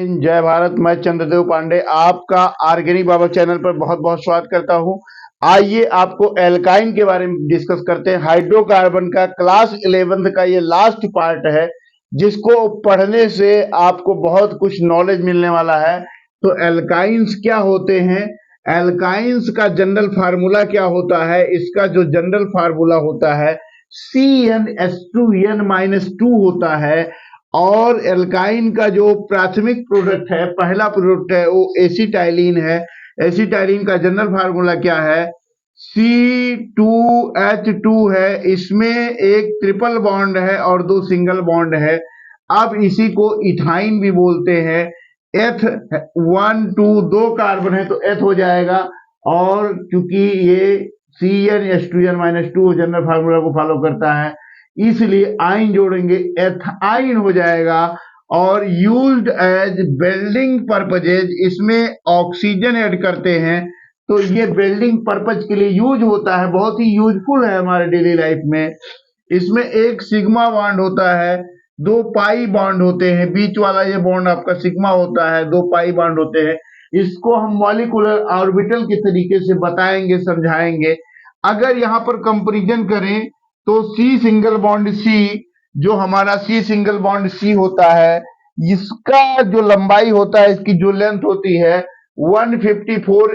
हिंद, जय भारत। मैं चंद्रदेव पांडे आपका ऑर्गेनिक बाबा चैनल पर बहुत बहुत स्वागत करता हूं। आइए आपको एल्काइन के बारे में डिस्कस करते हैं। हाइड्रोकार्बन का क्लास 11th का ये लास्ट पार्ट है, जिसको पढ़ने से आपको बहुत कुछ नॉलेज मिलने वाला है। तो एल्काइंस क्या होते हैं, एल्काइंस का जनरल फार्मूला क्या होता है, इसका जो जनरल फार्मूला होता है CnH2n-2 होता है। और एल्काइन का जो प्राथमिक प्रोडक्ट है, पहला प्रोडक्ट है, वो एसिटाइलिन है। एसिटाइलिन का जनरल फार्मूला क्या है, C2H2 है। इसमें एक ट्रिपल बॉन्ड है और दो सिंगल बॉन्ड है। अब इसी को इथाइन भी बोलते हैं। एथ 1 2 दो कार्बन है तो एथ हो जाएगा। और क्योंकि ये CnH2n-2 जनरल फार्मूला को फॉलो करता है, इसलिए आइन जोड़ेंगे, एथाइन हो जाएगा। और यूज्ड एज बिल्डिंग पर्पजेज, इसमें ऑक्सीजन ऐड करते हैं तो ये बिल्डिंग पर्पज के लिए यूज होता है, बहुत ही यूजफुल है हमारे डेली लाइफ में। इसमें एक सिग्मा बॉन्ड होता है, दो पाई बॉन्ड होते हैं, बीच वाला ये बॉन्ड आपका सिग्मा होता है, दो पाई बॉन्ड होते हैं। इसको हम मॉलिक्यूलर ऑर्बिटल के तरीके से बताएंगे, समझाएंगे। अगर यहाँ पर कंपैरिजन करें तो सी सिंगल बॉन्ड सी, जो हमारा सी सिंगल बॉन्ड सी होता है, इसका जो लंबाई होता है, इसकी जो लेंथ होती है 154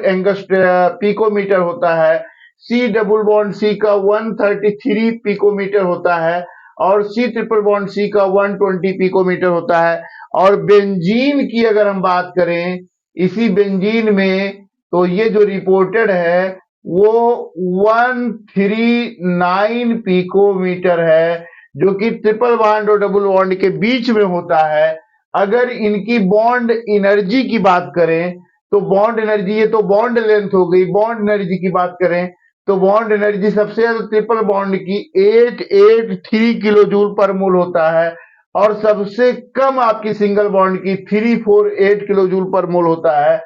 पिकोमीटर होता है। सी डबल बॉन्ड सी का 133 पिकोमीटर होता है और सी ट्रिपल बॉन्ड सी का 120 पिकोमीटर होता है। और बेंजीन की अगर हम बात करें, इसी बेंजीन में तो ये जो रिपोर्टेड है वो 139 पिकोमीटर है, जो कि ट्रिपल बॉन्ड और डबल बॉन्ड के बीच में होता है। अगर इनकी बॉन्ड एनर्जी की बात करें तो बॉन्ड एनर्जी, ये तो बॉन्ड लेंथ हो गई, बॉन्ड एनर्जी की बात करें तो बॉन्ड एनर्जी सबसे ज्यादा ट्रिपल बॉन्ड की 883 किलो जूल पर मोल होता है और सबसे कम आपकी सिंगल बॉन्ड की 348 किलो जूल पर मोल होता है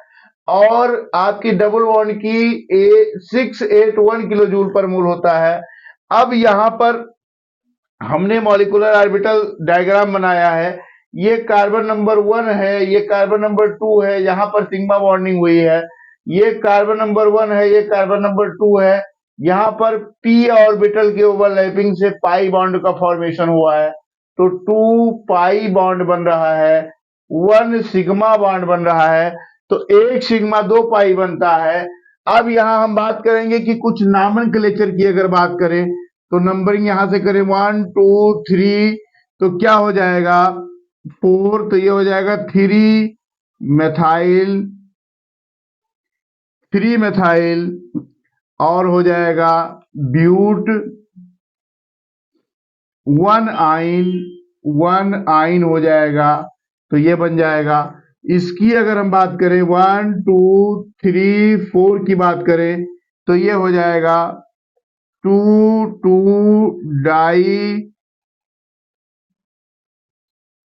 और आपकी डबल बॉन्ड की 681 किलो जूल पर मोल होता है। अब यहां पर हमने मॉलिक्यूलर ऑर्बिटल डायग्राम बनाया है। ये कार्बन नंबर 1 है, ये कार्बन नंबर 2 है, यहां पर सिग्मा बॉन्डिंग हुई है। ये कार्बन नंबर 1 है, ये कार्बन नंबर 2 है, यहां पर p ऑर्बिटल के ओवरलैपिंग से पाई बॉन्ड का फॉर्मेशन हुआ है। तो 2 पाई बॉन्ड बन रहा है, 1 सिग्मा बॉन्ड बन रहा है, तो एक सिग्मा 2 पाई बनता है। अब यहां हम बात करेंगे कि कुछ नॉमेनक्लेचर की अगर बात करें तो नंबरिंग यहां से करें 1 2 3 तो क्या हो जाएगा 4, तो ये हो जाएगा 3 मेथाइल और हो जाएगा ब्यूट 1 आइन हो जाएगा, तो ये बन जाएगा। इसकी अगर हम बात करें 1 2 3 4 की बात करें तो ये हो जाएगा 2 2 डाई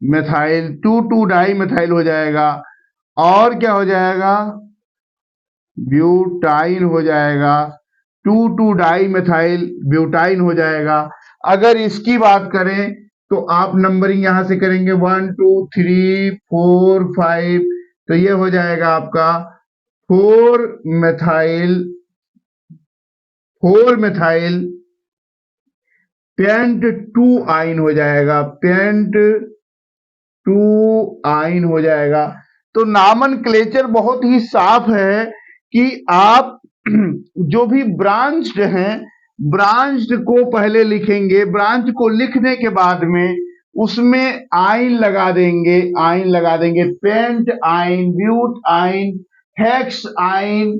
मेथाइल, 2 2 डाई मेथाइल हो जाएगा। और क्या हो जाएगा, ब्यूटाइन हो जाएगा, 2 2 डाई मेथाइल ब्यूटाइन हो जाएगा। अगर इसकी बात करें तो आप नंबरिंग यहां से करेंगे 1 2 3 4 5, तो ये हो जाएगा आपका 4 मेथाइल पेंट 2 आइन हो जाएगा, पेंट 2 आइन हो जाएगा। तो नॉमेनक्लेचर बहुत ही साफ है कि आप जो भी ब्रांच्ड हैं, ब्रांच्ड को पहले लिखेंगे, ब्रांच को लिखने के बाद में उसमें आइन लगा देंगे, पेंट आइन, ब्यूट आइन, हेक्स आइन,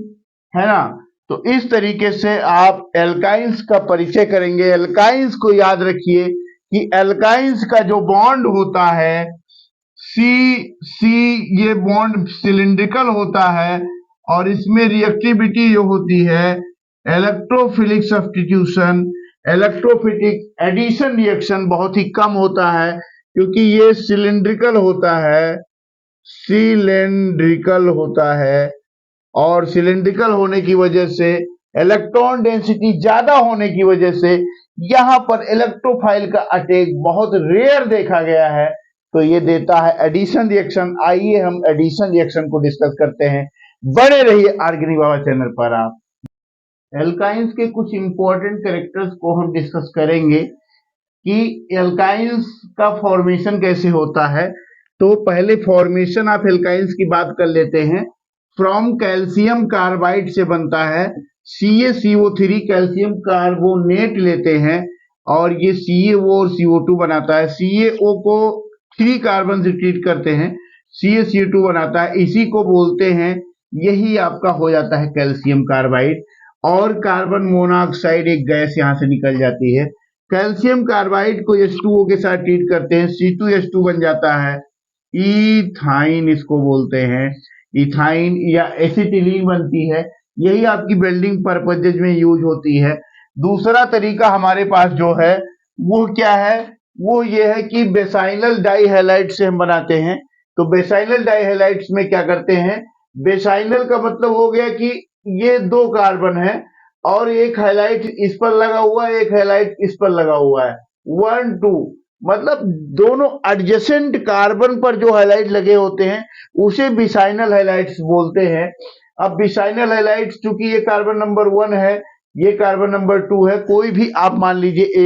है ना। तो इस तरीके से आप एल्काइंस का परिचय करेंगे। एल्काइंस को याद रखिए कि एल्काइंस का जो बॉन्ड होता है सी, ये बॉन्ड सिलिंड्रिकल होता है और इसमें रिएक्टिविटी जो होती है electrophilic substitution, electrophilic addition reaction बहुत ही कम होता है, क्योंकि ये सिलिंड्रिकल होता है और सिलिंड्रिकल होने की वजह से, इलेक्ट्रॉन डेंसिटी ज्यादा होने की वजह से यहाँ पर इलेक्ट्रोफाइल का अटैक बहुत रेयर देखा गया है। तो ये देता है एडिशन रिएक्शन। आइए हम एडिशन रिएक्शन को डिस्कस करते हैं। बने रहिए ऑर्गेनिक बाबा चैनल पर। आप एल्काइंस के कुछ इंपॉर्टेंट कैरेक्टर्स को हम डिस्कस करेंगे कि एल्काइंस का फॉर्मेशन कैसे होता है। तो पहले फॉर्मेशन ऑफ एल्काइंस की बात कर लेते हैं। फ्रॉम कैल्शियम कार्बाइड से बनता है CaCO3, कैल्शियम कार्बोनेट लेते हैं और ये CaO और CO2 बनाता है। CaO को 3 कार्बन से ट्रीट करते हैं, CaCO2 बनाता है, इसी को बोलते हैं, यही आपका हो जाता है कैल्शियम कार्बाइड। और कार्बन मोनोऑक्साइड एक गैस यहां से निकल जाती है। कैल्शियम कार्बाइड को H2O के साथ ट्रीट करते हैं, C2H2 बन जाता है, इथाइन इसको बोलते हैं, इथाइन या एसिटिलीन बनती है। यही आपकी वेल्डिंग पर्पजेज में यूज होती है। दूसरा तरीका हमारे पास जो है वो क्या है, वो ये है कि बेसाइनल डाइहैलाइड से हम बनाते हैं। तो बेसाइनल डाइहैलाइड्स में क्या करते हैं, बेसाइनल का मतलब हो गया कि ये 2 कार्बन है और एक हाइलाइट इस पर लगा हुआ है, एक हाइलाइट इस पर लगा हुआ है, 1 2, मतलब दोनों एडजेसेंट कार्बन पर जो हाइलाइट लगे होते हैं उसे बिसाइनल हाइलाइट्स बोलते हैं। अब बिसाइनल हाइलाइट्स चूंकि ये कार्बन नंबर 1 है, ये कार्बन नंबर 2 है, कोई भी आप मान लीजिए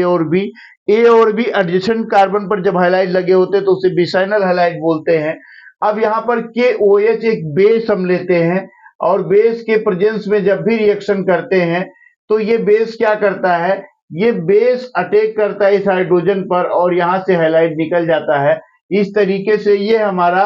ए और बी एडजेसेंट कार्बन पर जब हाइलाइट लगे होते हैं तो उसे बिसाइनल हाइलाइट बोलते हैं। अब यहाँ पर KOH एक बेस हम लेते हैं और बेस के प्रेजेंस में जब भी रिएक्शन करते हैं तो ये बेस क्या करता है, ये बेस अटैक करता है इस हाइड्रोजन पर और यहां से हाइलाइट निकल जाता है। इस तरीके से ये हमारा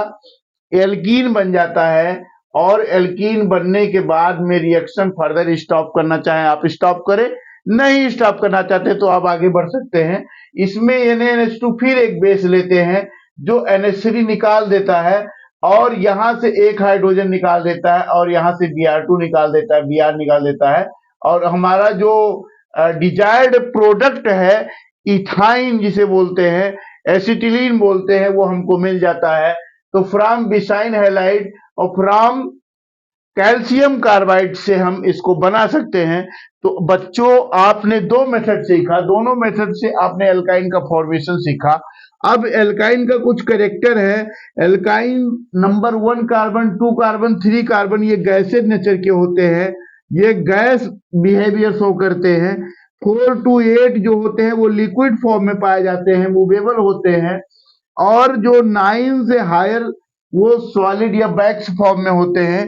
एल्कीन बन जाता है और एल्कीन बनने के बाद में रिएक्शन फर्दर स्टॉप करना चाहें आप स्टॉप करें, नहीं स्टॉप करना चाहते तो आप आगे बढ़ सकते हैं। इसमें NaNH2 फिर एक बेस लेते हैं जो NH3 निकाल देता है और यहां से एक हाइड्रोजन निकाल देता है और यहां से Br2 निकाल देता है, Br निकाल देता है और हमारा जो डिजायर्ड प्रोडक्ट है इथाइन जिसे बोलते हैं, एसिटिलीन बोलते हैं, वो हमको मिल जाता है। तो फ्रॉम बिसाइन हैलाइड और फ्रॉम कैल्शियम कार्बाइड से हम इसको बना सकते हैं। तो बच्चों आपने 2 मेथड सीखा, दोनों मेथड से आपने एल्काइन का फॉर्मेशन सीखा। अब एल्काइन का कुछ कैरेक्टर है। Alkyne number 1 carbon, 2 carbon, 3 carbon ये गैसेड नेचर के होते हैं, ये गैस बिहेवियर शो करते हैं। 4 to 8 जो होते हैं वो लिक्विड फॉर्म में पाए जाते हैं, मूवेबल होते हैं। और जो 9 से हायर वो सॉलिड या बैक्स फॉर्म में होते हैं।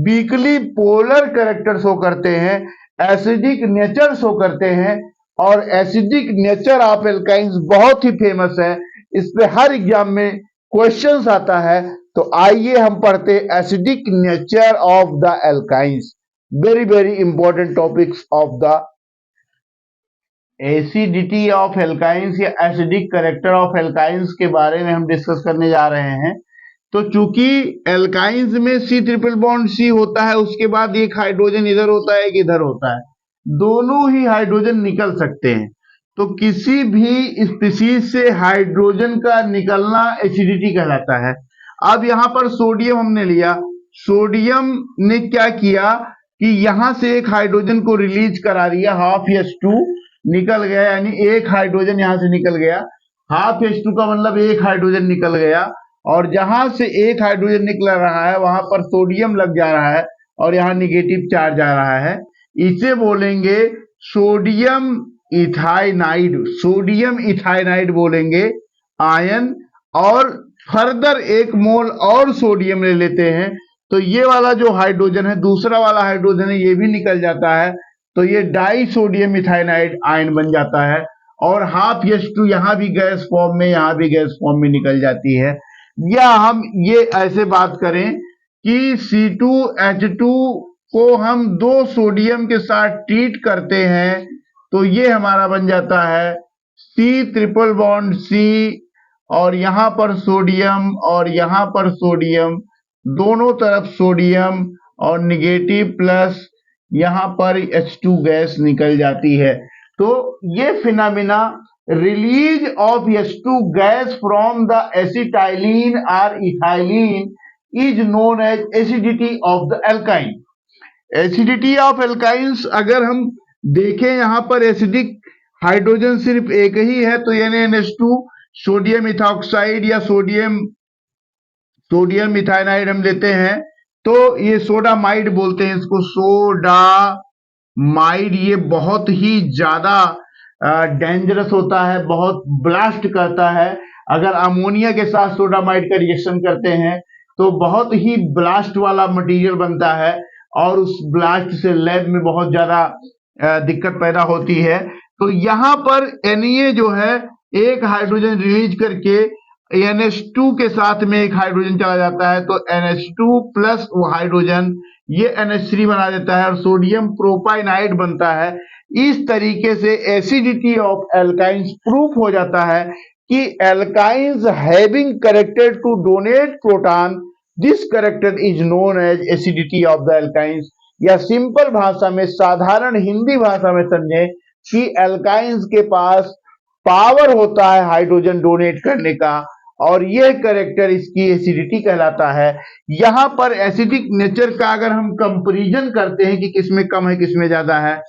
वीकली पोलर कैरेक्टर शो करते हैं, एसिडिक नेचर शो करते हैं और एसिडिक नेचर ऑफ एल्काइंस बहुत ही फेमस है, इस पे हर एग्जाम में क्वेश्चंस आता है। तो आइए हम पढ़ते हैं acidic nature of the alkynes, very important topics of the acidity of alkynes या एसिडिक कैरेक्टर ऑफ एल्काइंस के बारे में हम डिस्कस करने जा रहे हैं। तो चूंकि एल्काइंस में C ट्रिपल बॉन्ड C होता है, उसके बाद एक हाइड्रोजन इधर होता है एक इधर होता है, दोनों ही हाइड्रोजन निकल सकते हैं। तो किसी भी स्पीशीज से हाइड्रोजन का निकलना एसिडिटी कहलाता है। अब यहाँ पर सोडियम हमने लिया, सोडियम ने क्या किया कि यहां से एक हाइड्रोजन को रिलीज करा दिया, हाफ H2 निकल गया, यानी एक हाइड्रोजन यहां से निकल गया। हाफ H2 का मतलब एक हाइड्रोजन निकल गया और जहां से एक हाइड्रोजन निकल रहा है वहां पर सोडियम लग जा रहा है और यहाँ निगेटिव चार्ज आ रहा है। इसे बोलेंगे सोडियम इथाइनाइड, सोडियम इथाइनाइड बोलेंगे आयन। और फर्दर 1 मोल और सोडियम ले लेते हैं तो ये वाला जो हाइड्रोजन है, दूसरा वाला हाइड्रोजन है, ये भी निकल जाता है। तो ये डाई सोडियम इथाइनाइड आयन बन जाता है और हाफ H2 यहाँ भी गैस फॉर्म में, यहाँ भी गैस फॉर्म में निकल जाती है। या हम ये ऐसे बात करें कि C2H2 को हम 2 सोडियम के साथ ट्रीट करते हैं तो ये हमारा बन जाता है C ट्रिपल बॉन्ड C और यहां पर सोडियम और यहां पर सोडियम, दोनों तरफ सोडियम और निगेटिव प्लस, यहां पर H2 गैस निकल जाती है। तो ये phenomena release of H2 gas from the acetylene or ethylene is known as acidity of the alkyne. Acidity of alkynes अगर हम देखें, यहां पर एसिडिक हाइड्रोजन सिर्फ एक ही है तो NaNH2, सोडियम इथॉक्साइड या सोडियम मिथाइनाइड हम लेते हैं तो ये सोडामाइड बोलते हैं इसको, सोडामाइड। ये बहुत ही ज्यादा डेंजरस होता है, बहुत ब्लास्ट करता है। अगर अमोनिया के साथ सोडामाइड का रिएक्शन करते हैं तो बहुत ही ब्लास्ट वाला मटेरियल बनता है और उस ब्लास्ट से लैब में बहुत ज्यादा दिक्कत पैदा होती है। तो यहाँ पर Na जो है एक हाइड्रोजन रिलीज करके NH2 के साथ में एक हाइड्रोजन चला जाता है, तो NH2 प्लस वो हाइड्रोजन ये NH3 बना देता है और सोडियम प्रोपाइनाइड बनता है। इस तरीके से एसिडिटी ऑफ एल्काइंस प्रूफ हो जाता है कि alkynes having character to donate proton, this character is known as acidity of the alkynes. या सिंपल भाषा में, साधारण हिंदी भाषा में समझें कि एल्काइंस के पास पावर होता है हाइड्रोजन डोनेट करने का और यह कैरेक्टर इसकी एसिडिटी कहलाता है। यहां पर एसिडिक नेचर का अगर हम कंपैरिजन करते हैं कि किसमें कम है किसमें ज्यादा है,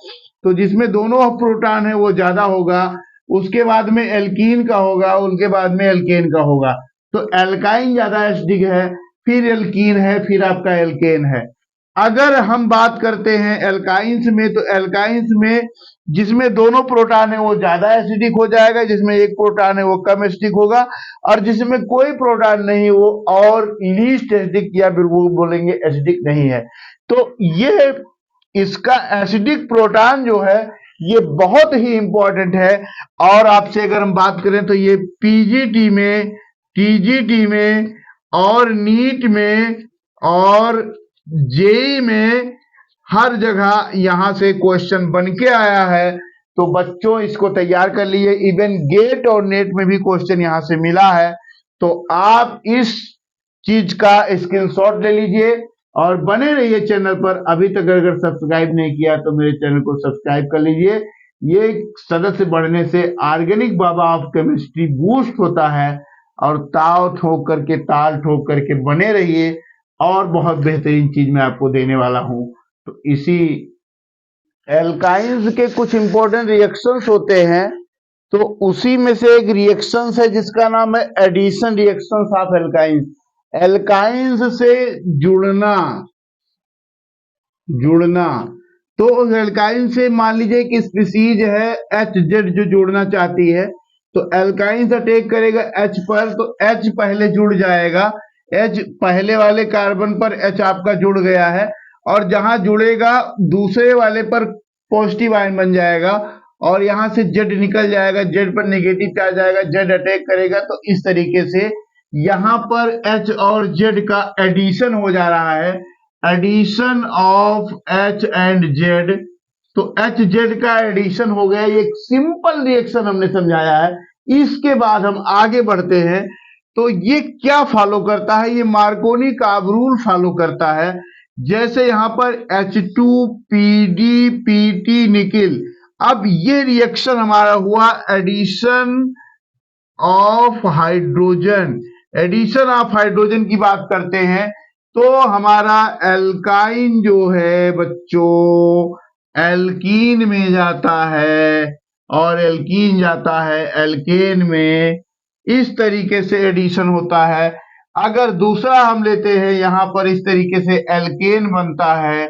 तो जिसमें दोनों प्रोटॉन है वो ज्यादा होगा, उसके बाद में एल्कीन का होगा, उसके बाद में एल्केन का होगा। तो एल्काइन ज्यादा एसिडिक है, फिर एल्कीन है, फिर आपका एल्केन है। अगर हम बात करते हैं एल्काइंस में, तो एल्काइंस में जिसमें दोनों प्रोटॉन है वो ज्यादा एसिडिक हो जाएगा, जिसमें एक प्रोटॉन है वो कम एसिडिक होगा, और जिसमें कोई प्रोटॉन नहीं वो और लीस्ट एसिडिक या बिल्कुल बोलेंगे एसिडिक नहीं है। तो ये इसका एसिडिक प्रोटॉन जो है ये बहुत ही इंपॉर्टेंट है। और आपसे अगर हम बात करें तो ये पीजीटी में, टीजीटी में और नीट में और जेई में हर जगह यहां से क्वेश्चन बन के आया है। तो बच्चों इसको तैयार कर लिए, इवन गेट और नेट में भी क्वेश्चन यहां से मिला है। तो आप इस चीज का स्क्रीनशॉट ले लीजिए और बने रहिए चैनल पर। अभी तक अगर सब्सक्राइब नहीं किया तो मेरे चैनल को सब्सक्राइब कर लीजिए। ये सदस्य बढ़ने से organic Baba of chemistry boost होता है और ताव ठोक करके, ताल ठोक करके बने रहिए और बहुत बेहतरीन चीज मैं आपको देने वाला हूं। तो इसी एल्काइंस के कुछ इंपॉर्टेंट रिएक्शंस होते हैं, तो उसी में से एक रिएक्शंस है जिसका नाम है addition reactions of alkynes. Alkynes से जुड़ना तो एल्काइन से मान लीजिए कि स्पीसीज है HZ जो जुड़ना चाहती है, तो एल्काइन से अटैक करेगा H पर, तो H पहले जुड़ जाएगा। H पहले वाले कार्बन पर H आपका जुड़ गया है और जहां जुड़ेगा दूसरे वाले पर पॉजिटिव आयन बन जाएगा और यहां से Z निकल जाएगा, Z पर नेगेटिव चार्ज आएगा, Z अटैक करेगा। तो इस तरीके से यहां पर H और Z का एडिशन हो जा रहा है, addition of H and Z। तो HZ का एडिशन हो गया। ये एक सिंपल रिएक्शन हमने समझाया है। इसके बाद हम आगे बढ़ते हैं। तो ये क्या फॉलो करता है? ये मार्कोनी कार्ब रूल फॉलो करता है। जैसे यहां पर H2PdPt निकिल, अब ये रिएक्शन हमारा हुआ addition of hydrogen. Addition of hydrogen की बात करते हैं तो हमारा एल्काइन जो है बच्चों एल्कीन में जाता है और एल्कीन जाता है एल्केन में। इस तरीके से एडिशन होता है। अगर दूसरा हम लेते हैं, यहां पर इस तरीके से एल्केन बनता है।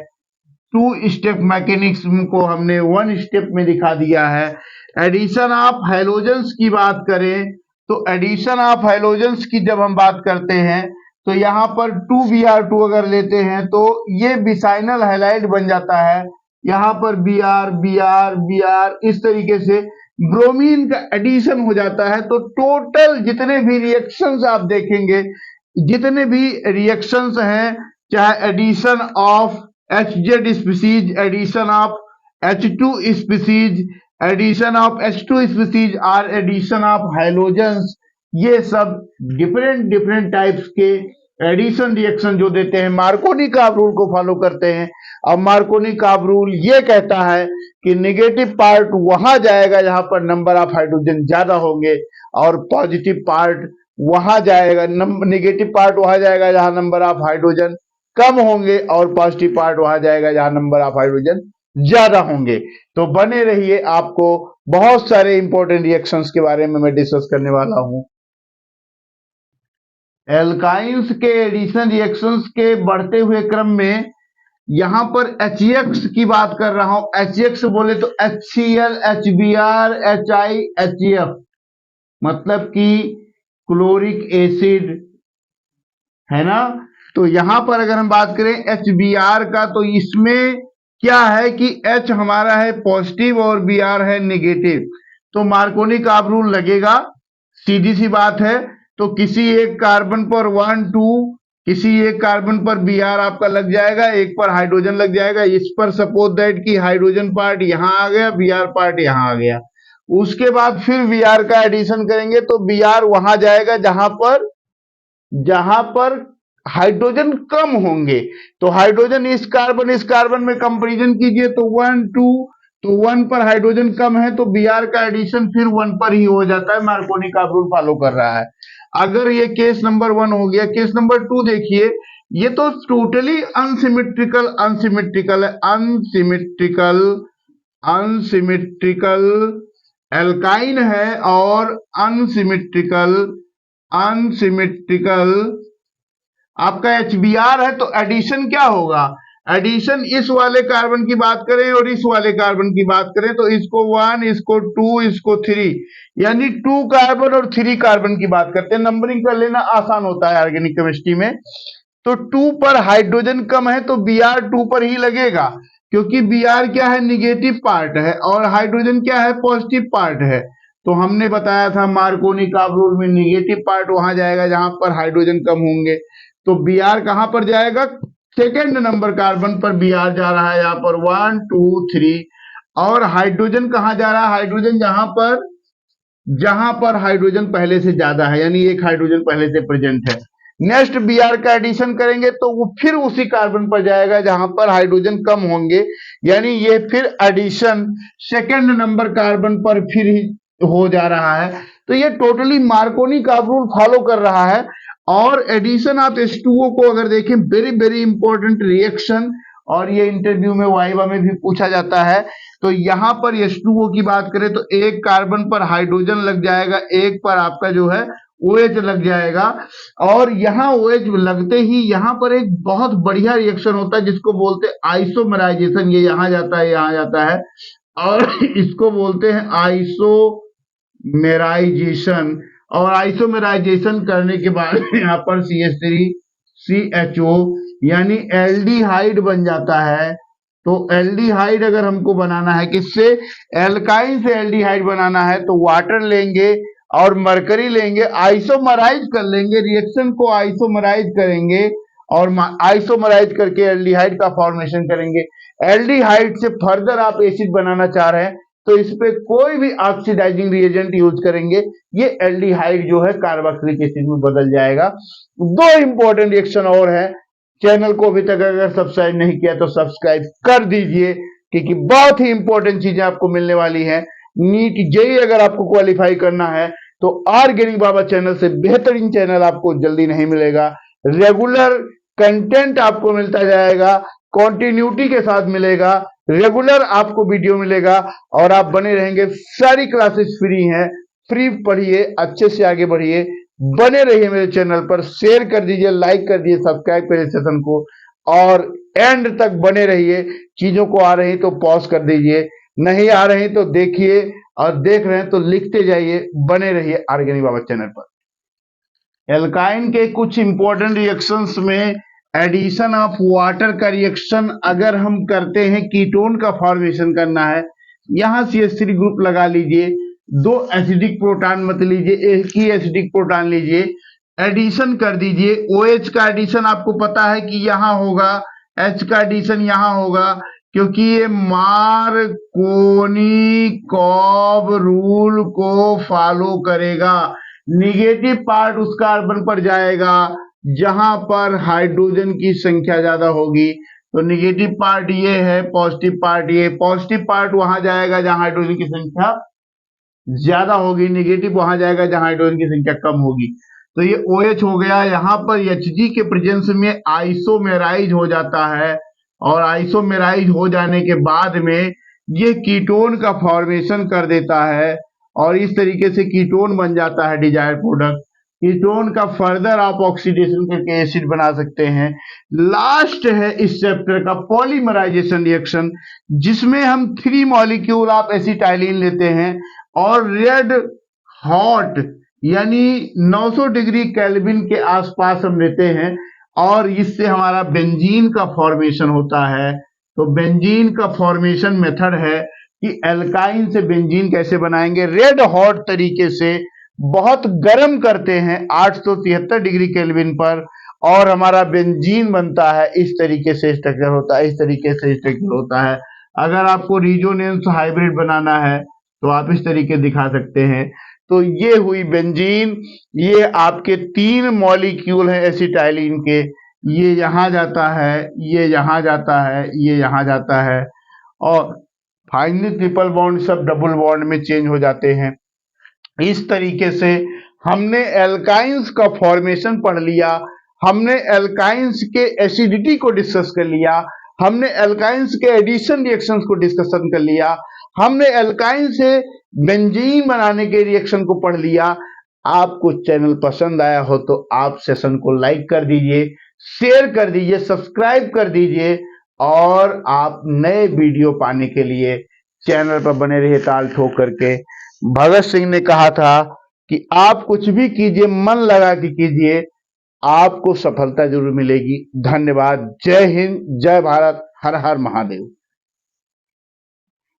2 स्टेप मैकेनिज्म को हमने 1 स्टेप में दिखा दिया है। एडिशन ऑफ हैलोजेंस की बात करें तो एडिशन ऑफ हैलोजेंस की जब हम बात करते हैं तो यहां पर 2Br2 अगर लेते हैं तो ये बिसाइनल हैलाइड बन जाता है। यहां पर Br Br Br इस तरीके से ब्रोमीन का एडिशन हो जाता है। तो टोटल जितने भी रिएक्शंस आप देखेंगे, जितने भी रिएक्शंस हैं, चाहे addition of HZ species, addition of H2 species, addition of H2 species और एडिशन ऑफ हैलोजेंस, ये सब डिफरेंट टाइप्स के एडिशन रिएक्शन जो देते हैं मार्कोनी कार्ब रूल को फॉलो करते हैं। अब मार्कोनी कार्ब रूल ये कहता है कि नेगेटिव पार्ट वहां जाएगा जहां पर नंबर ऑफ हाइड्रोजन ज्यादा होंगे और पॉजिटिव पार्ट वहां जाएगा, नेगेटिव पार्ट वहां जाएगा जहां नंबर ऑफ हाइड्रोजन कम होंगे और पॉजिटिव पार्ट वहां जाएगा जहां नंबर ऑफ हाइड्रोजन ज्यादा होंगे। तो बने रहिए, आपको बहुत सारे इंपॉर्टेंट रिएक्शंस के बारे में मैं डिस्कस करने वाला हूं। एल्काइंस के एडिशन रिएक्शंस के बढ़ते हुए क्रम में यहां पर HX की बात कर रहा हूं। HX बोले तो HCl, HBr, HI, HF, मतलब कि क्लोरिक एसिड, है ना। तो यहां पर अगर हम बात करें HBr का, तो इसमें क्या है कि H हमारा है पॉजिटिव और Br है नेगेटिव, तो मार्कोनी का रूल लगेगा, सीधी सी बात है। तो किसी एक कार्बन पर 1 2, किसी एक कार्बन पर Br आपका लग जाएगा, एक पर हाइड्रोजन लग जाएगा। इस पर सपोज दैट कि हाइड्रोजन पार्ट यहां आ गया, Br पार्ट यहां आ गया। उसके बाद फिर Br का एडिशन करेंगे तो Br वहां जाएगा जहां पर हाइड्रोजन कम होंगे। तो हाइड्रोजन इस कार्बन में कंपैरिजन कीजिए तो 1 2, तो 1 पर हाइड्रोजन कम है तो Br का एडिशन फिर 1 पर ही हो जाता है, मार्कोनी का रूल फॉलो कर रहा है। अगर ये केस नंबर 1 हो गया, केस नंबर 2 देखिए, ये तो टोटली अनसिमेट्रिकल एल्काइन है और अनसिमेट्रिकल आपका HBr है। तो एडिशन क्या होगा, एडिशन इस वाले कार्बन की बात करें और इस वाले कार्बन की बात करें तो इसको 1, इसको 2, इसको 3, यानी 2 कार्बन और 3 कार्बन की बात करते हैं। नंबरिंग कर लेना आसान होता है ऑर्गेनिक केमिस्ट्री में। तो 2 पर हाइड्रोजन कम है तो Br 2 पर ही लगेगा, क्योंकि Br क्या है, निगेटिव पार्ट है और हाइड्रोजन क्या है, पॉजिटिव पार्ट है। तो हमने बताया था मार्कोनी का रूल में निगेटिव पार्ट वहां जाएगा जहां पर हाइड्रोजन कम होंगे। तो Br कहां पर जाएगा, सेकेंड नंबर कार्बन पर Br जा रहा है, यहां पर 1 2 3। और हाइड्रोजन कहां जा रहा है, हाइड्रोजन जहां पर हाइड्रोजन पहले से ज्यादा है, यानी एक हाइड्रोजन पहले से प्रेजेंट है। नेक्स्ट Br का एडिशन करेंगे तो वो फिर उसी कार्बन पर जाएगा जहां पर हाइड्रोजन कम होंगे, यानी ये फिर एडिशन सेकेंड नंबर कार्बन पर फिर ही हो जा रहा है। तो ये टोटली मार्कोनी का रूल फॉलो कर रहा है। और एडिशन ऑफ H2O को अगर देखें, वेरी वेरी इंपॉर्टेंट रिएक्शन, और ये इंटरव्यू में वाइवा में भी पूछा जाता है। तो यहां पर H2O की बात करें तो एक कार्बन पर हाइड्रोजन लग जाएगा, एक पर आपका जो है OH लग जाएगा। और यहाँ OH लगते ही यहाँ पर एक बहुत बढ़िया रिएक्शन होता है जिसको बोलते हैं आइसोमराइजेशन। ये यहाँ जाता है, यहाँ जाता है, और इसको बोलते हैं आइसोमेराइजेशन। और आइसोमेराइजेशन करने के बाद यहाँ पर CH3CHO यानी एल्डिहाइड बन जाता है। तो एल्डिहाइड अगर हमको बनाना है, किससे, एल्काइन से एल्डिहाइड बनाना है, तो वाटर लेंगे और मरकरी लेंगे, आइसोमराइज कर लेंगे, रिएक्शन को आइसोमराइज करेंगे और आइसोमराइज करके एल्डिहाइड का फॉर्मेशन करेंगे। एल्डिहाइड से फर्दर आप एसिड बनाना चाह रहे हैं तो इस पे कोई भी ऑक्सीडाइजिंग रिएजेंट यूज करेंगे, ये एल्डिहाइड जो है कार्बोक्सिलिक एसिड में बदल जाएगा। दो इंपॉर्टेंट रिएक्शन और है। चैनल को अभी तक अगर सब्सक्राइब नहीं किया तो सब्सक्राइब कर दीजिए, क्योंकि बहुत ही इंपॉर्टेंट चीजें आपको मिलने वाली है। नीट जेई अगर आपको क्वालिफाई करना है तो ऑर्गेनिक बाबा चैनल से बेहतरीन चैनल आपको जल्दी नहीं मिलेगा। रेगुलर कंटेंट आपको मिलता जाएगा, कॉन्टिन्यूटी के साथ मिलेगा, रेगुलर आपको वीडियो मिलेगा और आप बने रहेंगे। सारी क्लासेस फ्री हैं, फ्री पढ़िए, अच्छे से आगे बढ़िए, बने रहिए मेरे चैनल पर। शेयर कर दीजिए, लाइक कर दीजिए, सब्सक्राइब करिए सेशन को और एंड तक बने रहिए। चीजों को आ रही तो पॉज कर दीजिए, नहीं आ रही तो देखिए, और देख रहे हैं तो लिखते जाइए। बने रहिए ऑर्गेनिक बाबा चैनल पर। एल्काइन के कुछ इंपॉर्टेंट रिएक्शंस में एडिशन ऑफ वाटर का रिएक्शन अगर हम करते हैं, कीटोन का फॉर्मेशन करना है, यहां CH3 ग्रुप लगा लीजिए, 2 एसिडिक प्रोटॉन मत लीजिए, एक ही एसिडिक प्रोटॉन लीजिए, एडिशन कर दीजिए। OH का एडिशन आपको पता है कि यहां होगा, H का एडिशन यहां होगा, क्योंकि ये मार्कोनी कॉब रूल को फॉलो करेगा। निगेटिव पार्ट उस कार्बन पर जाएगा जहां पर हाइड्रोजन की संख्या ज्यादा होगी, तो निगेटिव पार्ट ये है, पॉजिटिव पार्ट ये, पॉजिटिव पार्ट वहां जाएगा जहां हाइड्रोजन की संख्या ज्यादा होगी, निगेटिव वहां जाएगा जहां हाइड्रोजन की संख्या कम होगी। तो ये OH हो गया। यहाँ पर Hg के प्रेजेंस में आइसोमेराइज हो जाता है, और आइसोमेराइज हो जाने के बाद में ये कीटोन का फॉर्मेशन कर देता है और इस तरीके से कीटोन बन जाता है डिजायर्ड प्रोडक्ट। कीटोन का फर्दर आप ऑक्सीडेशन करके एसिड बना सकते हैं। लास्ट है इस चैप्टर का पॉलीमराइजेशन रिएक्शन, जिसमें हम 3 मॉलिक्यूल आप एसिटाइलिन लेते हैं और रेड हॉट यानी 900 डिग्री केल्विन के आसपास हम लेते हैं और इससे हमारा बेंजीन का फॉर्मेशन होता है। तो बेंजीन का फॉर्मेशन मेथड है कि एल्काइन से बेंजीन कैसे बनाएंगे। रेड हॉट तरीके से बहुत गर्म करते हैं 873 डिग्री केल्विन पर और हमारा बेंजीन बनता है। इस तरीके से स्ट्रक्चर होता है, इस तरीके से स्ट्रक्चर होता है। अगर आपको रिजोनेंस हाइब्रिड बनाना है तो आप इस तरीके दिखा सकते हैं। तो ये हुई बेंजीन। ये आपके 3 मॉलिक्यूल हैं एसिटाइलिन के, ये यहां जाता है, ये यहां जाता है, ये यहां जाता है और फाइनली ट्रिपल बॉन्ड सब डबल बॉन्ड में चेंज हो जाते हैं। इस तरीके से हमने एल्काइंस का फॉर्मेशन पढ़ लिया, हमने एल्काइंस के एसिडिटी को डिस्कस कर लिया, हमने एल्काइंस के एडिशन रिएक्शंस को डिस्कशन कर लिया, हमने एल्काइन से बेंजीन बनाने के रिएक्शन को पढ़ लिया। आपको चैनल पसंद आया हो तो आप सेशन को लाइक कर दीजिए, शेयर कर दीजिए, सब्सक्राइब कर दीजिए और आप नए वीडियो पाने के लिए चैनल पर बने रहिए ताल ठोक करके। भगत सिंह ने कहा था कि आप कुछ भी कीजिए, मन लगा के कीजिए, आपको सफलता जरूर मिलेगी। धन्यवाद। जय हिंद, जय भारत, हर हर महादेव।